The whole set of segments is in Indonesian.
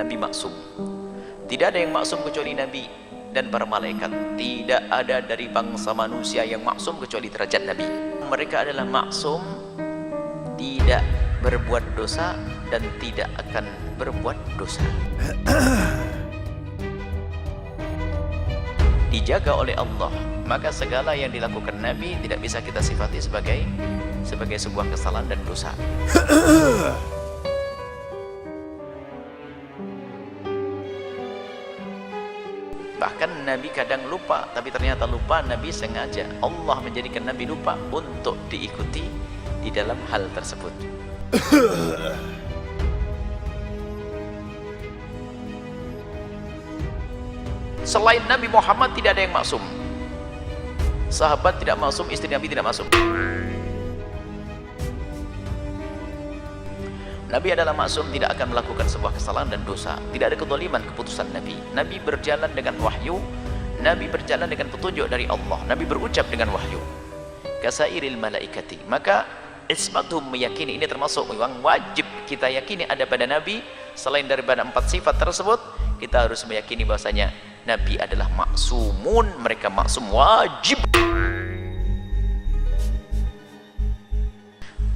Nabi maksum. Tidak ada yang maksum kecuali Nabi dan para malaikat. Tidak ada dari bangsa manusia yang maksum kecuali derajat Nabi. Mereka adalah maksum, tidak berbuat dosa dan tidak akan berbuat dosa. Dijaga oleh Allah, maka segala yang dilakukan Nabi tidak bisa kita sifati sebagai sebuah kesalahan dan dosa. Bahkan Nabi kadang lupa, tapi ternyata lupa Nabi sengaja. Allah menjadikan Nabi lupa untuk diikuti di dalam hal tersebut. Selain Nabi Muhammad tidak ada yang maksum. Sahabat tidak maksum, istri Nabi tidak maksum. Nabi adalah maksum, tidak akan melakukan sebuah kesalahan dan dosa. Tidak ada kezaliman keputusan Nabi. Nabi berjalan dengan wahyu, Nabi berjalan dengan petunjuk dari Allah, Nabi berucap dengan wahyu. Kasairil malaikati. Maka ismatuhum meyakini, ini termasuk yang wajib kita yakini ada pada Nabi. Selain daripada 4 sifat tersebut, kita harus meyakini bahwasanya Nabi adalah maksumun, mereka maksum wajib.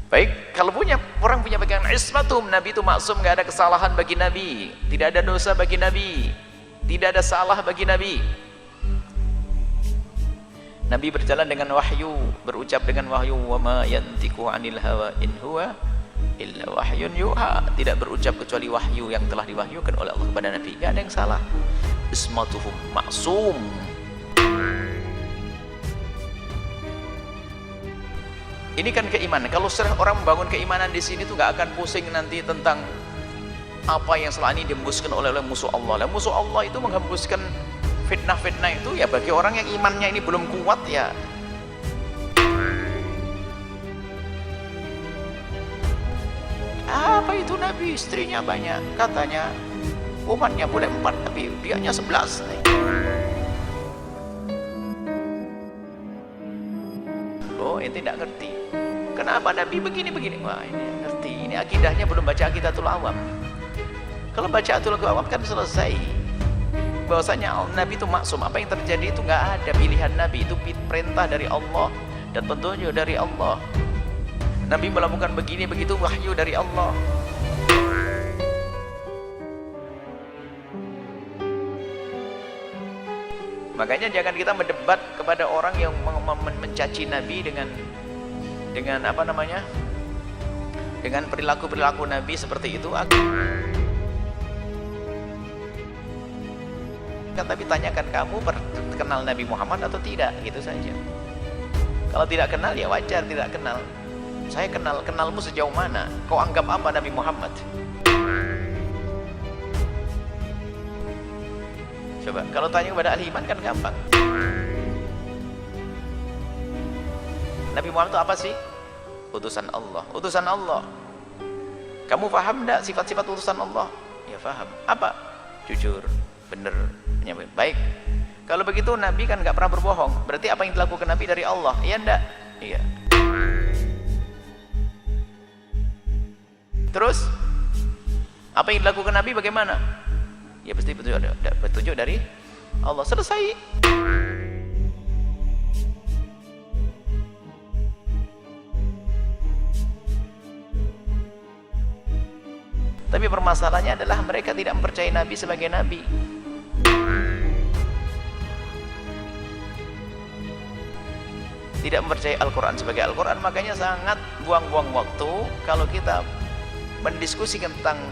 Baik, kalau orang punya pegangan ismatum, Nabi itu maksum, nggak ada kesalahan bagi Nabi, tidak ada dosa bagi Nabi, tidak ada salah bagi Nabi. Nabi berjalan dengan wahyu, berucap dengan wahyu, wa ma yantiqu 'anil hawa in huwa illa wahyun yuha, tidak berucap kecuali wahyu yang telah diwahyukan oleh Allah kepada Nabi. Nggak ada yang salah. Ismatuhum maksum. Ini kan keimanan. Kalau orang membangun keimanan di sini tuh nggak akan pusing nanti tentang apa yang selama ini dihembuskan oleh musuh Allah. Musuh Allah itu menghembuskan fitnah-fitnah itu ya bagi orang yang imannya ini belum kuat ya. Apa itu Nabi istrinya banyak, katanya umatnya boleh 4 tapi dianya 11. Oh, ente tidak ngerti kenapa Nabi begini-begini. Wah, ini ngerti, ini akidahnya belum baca Aqidatul Awam. Kalau baca Aqidatul Awam kan selesai bahwasanya Nabi itu maksum. Apa yang terjadi itu nggak ada pilihan Nabi, itu perintah dari Allah dan petunjuk dari Allah. Nabi melakukan begini begitu wahyu dari Allah. Makanya jangan kita mendebat kepada orang yang mencaci Nabi dengan apa namanya? Dengan perilaku Nabi seperti itu. Kan tapi tanyakan, kamu kenal Nabi Muhammad atau tidak, gitu saja. Kalau tidak kenal ya wajar tidak kenal. Saya kenalmu sejauh mana? Kau anggap apa Nabi Muhammad? Coba, kalau tanya kepada ahli iman kan gampang. Nabi Muhammad itu apa sih? Utusan Allah. Utusan Allah. Kamu paham enggak sifat-sifat utusan Allah? Ya paham. Apa? Jujur, benar, penyampaian. Baik. Kalau begitu Nabi kan nggak pernah berbohong. Berarti apa yang dilakukan Nabi dari Allah? Iya enggak? Iya. Terus apa yang dilakukan Nabi bagaimana? Ya pasti petunjuk dari Allah. Selesai. Tapi permasalahannya adalah mereka tidak mempercayai Nabi sebagai Nabi. Tidak mempercayai Al-Quran sebagai Al-Quran. Makanya sangat buang-buang waktu kalau kita mendiskusikan tentang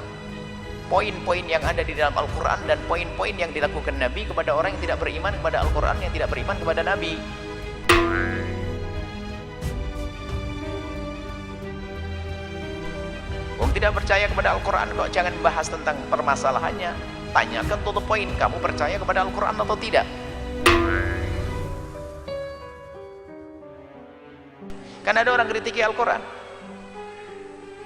poin-poin yang ada di dalam Al-Quran dan poin-poin yang dilakukan Nabi kepada orang yang tidak beriman kepada Al-Quran, yang tidak beriman kepada Nabi. Tidak percaya kepada Al-Quran kok jangan bahas tentang permasalahannya. Tanyakan to the point, kamu percaya kepada Al-Quran atau tidak? Kan ada orang kritiki Al-Quran.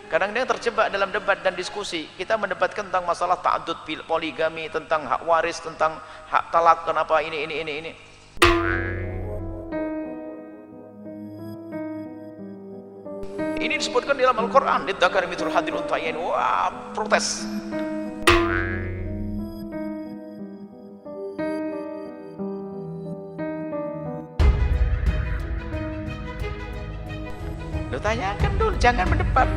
Kadang-kadang terjebak dalam debat dan diskusi. Kita mendebatkan tentang masalah ta'adud, poligami, tentang hak waris, tentang hak talak, kenapa ini. Ini disebutkan di dalam Al-Quran, lidzakari mithlu hadzil unthayain. Wah, protes. Lu tanyakan dulu, jangan mendebat.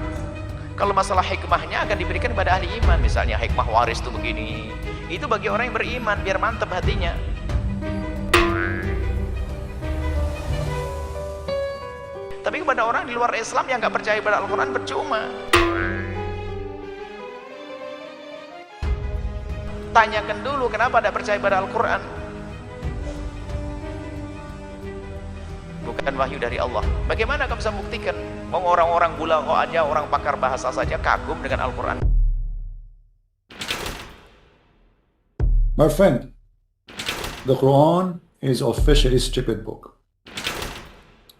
Kalau masalah hikmahnya akan diberikan kepada ahli iman. Misalnya hikmah waris itu begini, itu bagi orang yang beriman biar mantap hatinya. Tapi kepada orang di luar Islam yang nggak percaya pada Al-Quran percuma. Tanyakan dulu kenapa tidak percaya pada Al-Quran. Bukan wahyu dari Allah. Bagaimana kamu bisa membuktikan? Mau orang-orang bulaghah aja, orang pakar bahasa saja kagum dengan Al-Quran. My friend, the Quran is officially stupid book.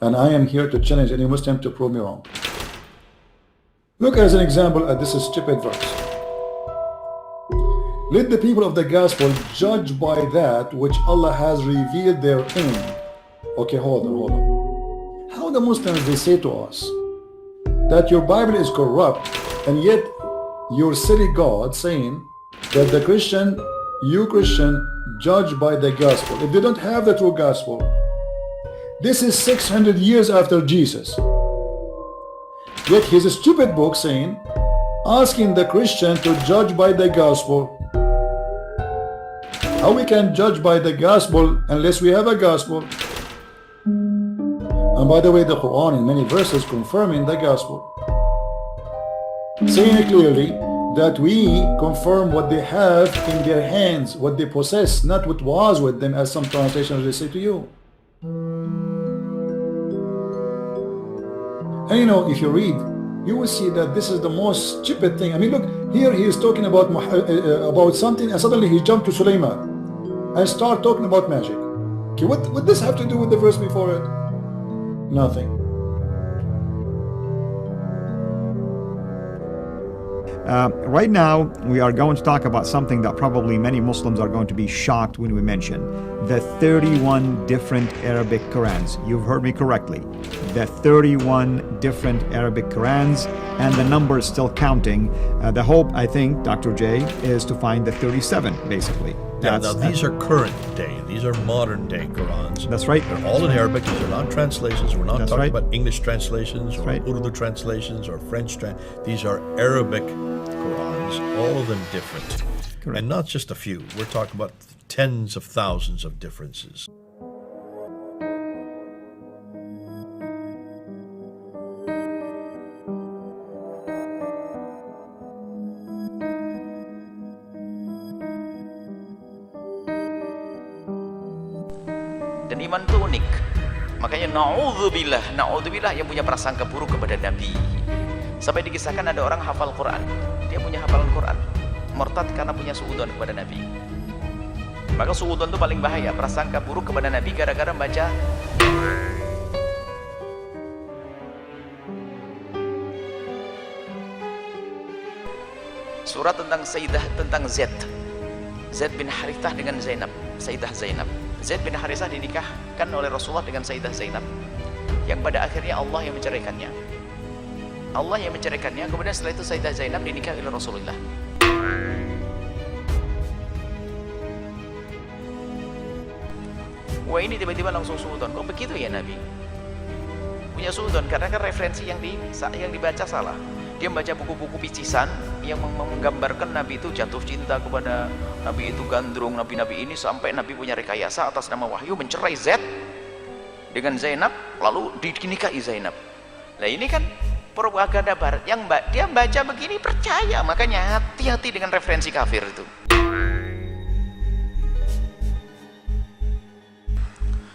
And I am here to challenge any Muslim to prove me wrong. Look as an example at this stupid verse. Let the people of the gospel judge by that which Allah has revealed therein. Okay, hold on. How the Muslims, they say to us that your Bible is corrupt, and yet your silly God saying that the Christian, you Christian, judge by the gospel. If they don't have the true gospel, this is 600 years after Jesus. Yet he's a stupid book saying, asking the Christian to judge by the gospel. How we can judge by the gospel unless we have a gospel? And by the way, the Quran in many verses confirming the gospel, saying clearly that we confirm what they have in their hands, what they possess, not what was with them, as some translations will say to you. And you know, if you read, you will see that this is the most stupid thing. I mean, look, here he is talking about something, and suddenly he jumped to Sulaiman and start talking about magic. Okay, what this have to do with the verse before it? Nothing. Right now, we are going to talk about something that probably many Muslims are going to be shocked when we mention. The 31 different Arabic Qurans. You've heard me correctly. The 31 different Arabic Qurans, and the number is still counting. The hope, I think, Dr. J, is to find the 37, basically. Now these are current day. These are modern day Qurans. That's right. They're all in Arabic. These are not translations. We're not That's talking right. about English translations or right. Urdu translations or French. These are Arabic Qurans, all of them different. Correct. And not just a few. We're talking about tens of thousands of differences. Dan iman itu unik. Makanya na'udzubillah yang punya prasangka buruk kepada Nabi. Sampai dikisahkan ada orang hafal Quran, dia punya hafalan Quran, murtad karena punya suudzon kepada Nabi. Maka suudzon itu paling bahaya, prasangka buruk kepada Nabi gara-gara baca surat tentang Sayyidah, tentang Zaid bin Harithah dengan Zainab, Sayyidah Zainab. Zaid bin Harithah dinikahkan oleh Rasulullah dengan Sayyidah Zainab, yang pada akhirnya Allah yang menceraikannya. Allah yang menceraikannya, kemudian setelah itu Sayyidah Zainab dinikahi oleh Rasulullah. Wah, ini tiba-tiba langsung suudzon. Kok begitu ya Nabi? Punya suudzon karena kan referensi yang dibaca salah. Dia membaca buku-buku picisan yang menggambarkan Nabi itu jatuh cinta kepada Nabi itu gandrung, Nabi-Nabi ini, sampai Nabi punya rekayasa atas nama wahyu mencerai Zaid dengan Zainab, lalu dinikahi Zainab. Nah ini kan propaganda barat yang dia baca begini percaya. Makanya hati-hati dengan referensi kafir itu.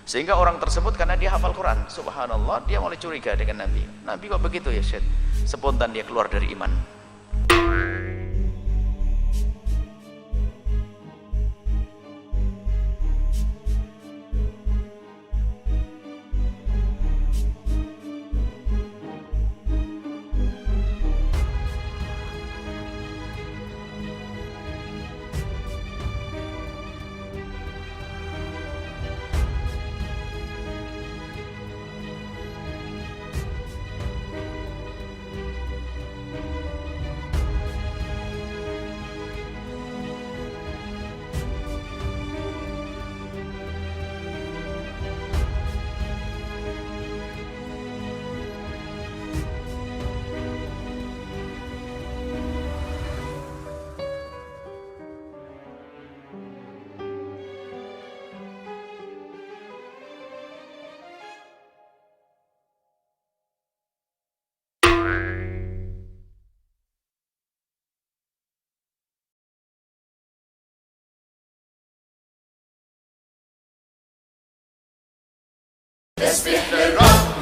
Sehingga orang tersebut karena dia hafal Quran, subhanallah, dia mulai curiga dengan Nabi. Nabi kok begitu ya Syed? Spontan dia keluar dari iman. تسبيح للرب